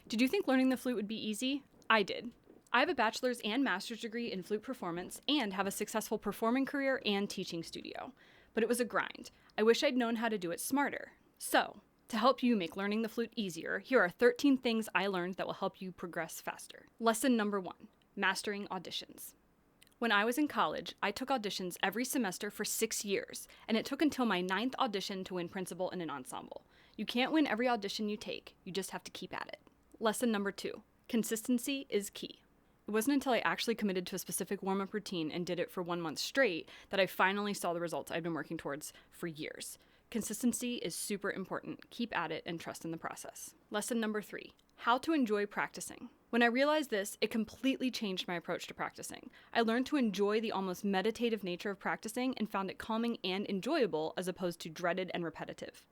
Did you think learning the flute would be easy? I did. I have a bachelor's and master's degree in flute performance and have a successful performing career and teaching studio. But it was a grind. I wish I'd known how to do it smarter. So, to help you make learning the flute easier, here are 13 things I learned that will help you progress faster. Lesson number 1, mastering auditions. When I was in college, I took auditions every semester for 6 years, and it took until my 9th audition to win principal in an ensemble. You can't win every audition you take, you just have to keep at it. Lesson number 2, consistency is key. It wasn't until I actually committed to a specific warm-up routine and did it for 1 month straight that I finally saw the results I'd been working towards for years. Consistency is super important. Keep at it and trust in the process. Lesson number 3, how to enjoy practicing. When I realized this, it completely changed my approach to practicing. I learned to enjoy the almost meditative nature of practicing and found it calming and enjoyable as opposed to dreaded and repetitive.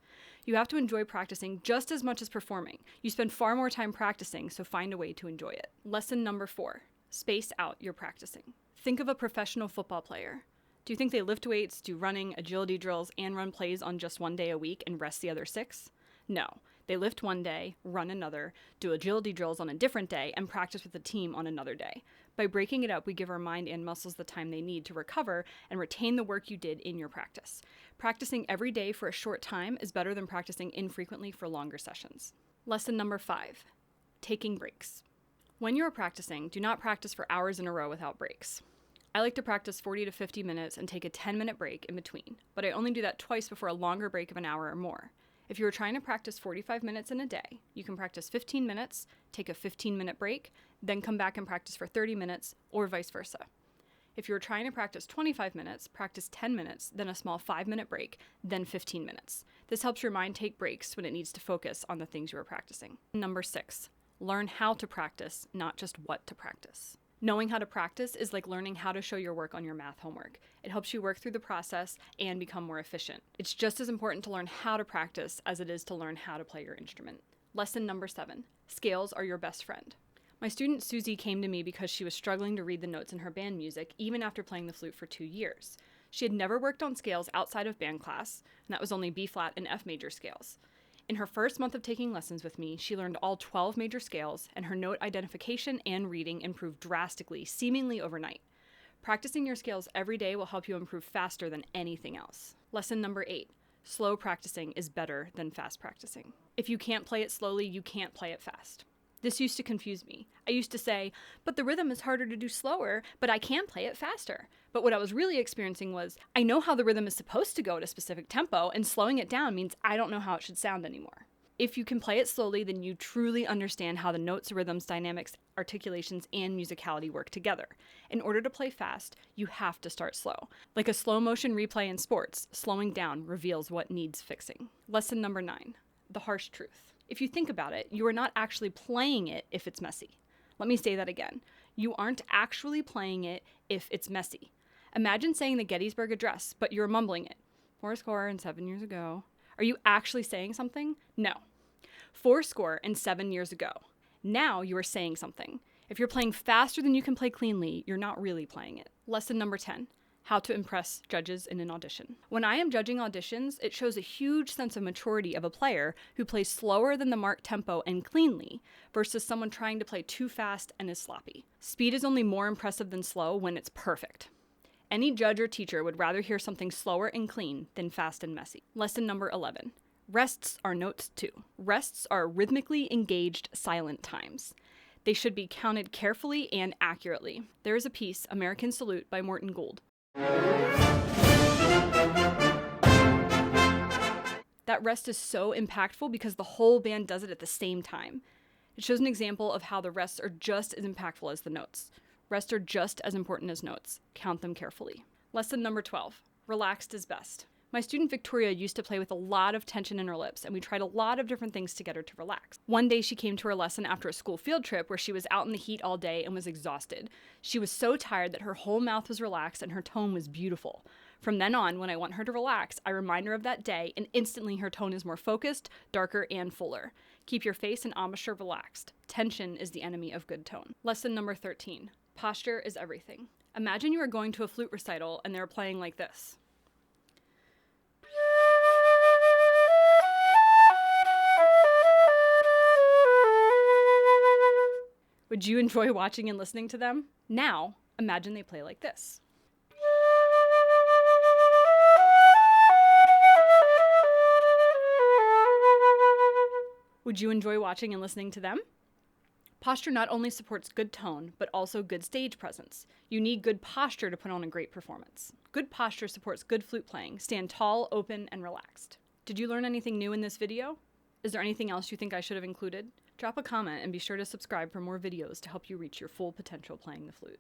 You have to enjoy practicing just as much as performing. You spend far more time practicing, so find a way to enjoy it. Lesson number 4, space out your practicing. Think of a professional football player. Do you think they lift weights, do running, agility drills, and run plays on just one day a week and rest the other 6? No. They lift one day, run another, do agility drills on a different day, and practice with the team on another day. By breaking it up, we give our mind and muscles the time they need to recover and retain the work you did in your practice. Practicing every day for a short time is better than practicing infrequently for longer sessions. Lesson number 5, taking breaks. When you are practicing, do not practice for hours in a row without breaks. I like to practice 40 to 50 minutes and take a 10-minute break in between, but I only do that twice before a longer break of an hour or more. If you are trying to practice 45 minutes in a day, you can practice 15 minutes, take a 15-minute break, then come back and practice for 30 minutes, or vice versa. If you are trying to practice 25 minutes, practice 10 minutes, then a small 5-minute break, then 15 minutes. This helps your mind take breaks when it needs to focus on the things you are practicing. Number 6, learn how to practice, not just what to practice. Knowing how to practice is like learning how to show your work on your math homework. It helps you work through the process and become more efficient. It's just as important to learn how to practice as it is to learn how to play your instrument. Lesson number 7, scales are your best friend. My student Susie came to me because she was struggling to read the notes in her band music even after playing the flute for 2 years. She had never worked on scales outside of band class, and that was only B flat and F major scales. In her first month of taking lessons with me, she learned all 12 major scales, and her note identification and reading improved drastically, seemingly overnight. Practicing your scales every day will help you improve faster than anything else. Lesson number 8, slow practicing is better than fast practicing. If you can't play it slowly, you can't play it fast. This used to confuse me. I used to say, but the rhythm is harder to do slower, but I can play it faster. But what I was really experiencing was, I know how the rhythm is supposed to go at a specific tempo, and slowing it down means I don't know how it should sound anymore. If you can play it slowly, then you truly understand how the notes, rhythms, dynamics, articulations, and musicality work together. In order to play fast, you have to start slow. Like a slow motion replay in sports, slowing down reveals what needs fixing. Lesson number 9, the harsh truth. If you think about it, you are not actually playing it if it's messy. Let me say that again. You aren't actually playing it if it's messy. Imagine saying the Gettysburg Address, but you're mumbling it. 407 years ago. Are you actually saying something? No. 407 years ago. Now you are saying something. If you're playing faster than you can play cleanly, you're not really playing it. Lesson number 10. How to impress judges in an audition. When I am judging auditions, it shows a huge sense of maturity of a player who plays slower than the marked tempo and cleanly versus someone trying to play too fast and is sloppy. Speed is only more impressive than slow when it's perfect. Any judge or teacher would rather hear something slower and clean than fast and messy. Lesson number 11. Rests are notes too. Rests are rhythmically engaged silent times. They should be counted carefully and accurately. There is a piece, American Salute by Morton Gould. That rest is so impactful because the whole band does it at the same time. It shows an example of how the rests are just as impactful as the notes. Rests are just as important as notes. Count them carefully. Lesson number 12. Relaxed is best. My student Victoria used to play with a lot of tension in her lips, and we tried a lot of different things to get her to relax. One day she came to her lesson after a school field trip where she was out in the heat all day and was exhausted. She was so tired that her whole mouth was relaxed and her tone was beautiful. From then on, when I want her to relax, I remind her of that day, and instantly her tone is more focused, darker, and fuller. Keep your face and embouchure relaxed. Tension is the enemy of good tone. Lesson number 13. Posture is everything. Imagine you are going to a flute recital and they're playing like this. Would you enjoy watching and listening to them? Now, imagine they play like this. Would you enjoy watching and listening to them? Posture not only supports good tone, but also good stage presence. You need good posture to put on a great performance. Good posture supports good flute playing. Stand tall, open, and relaxed. Did you learn anything new in this video? Is there anything else you think I should have included? Drop a comment and be sure to subscribe for more videos to help you reach your full potential playing the flute.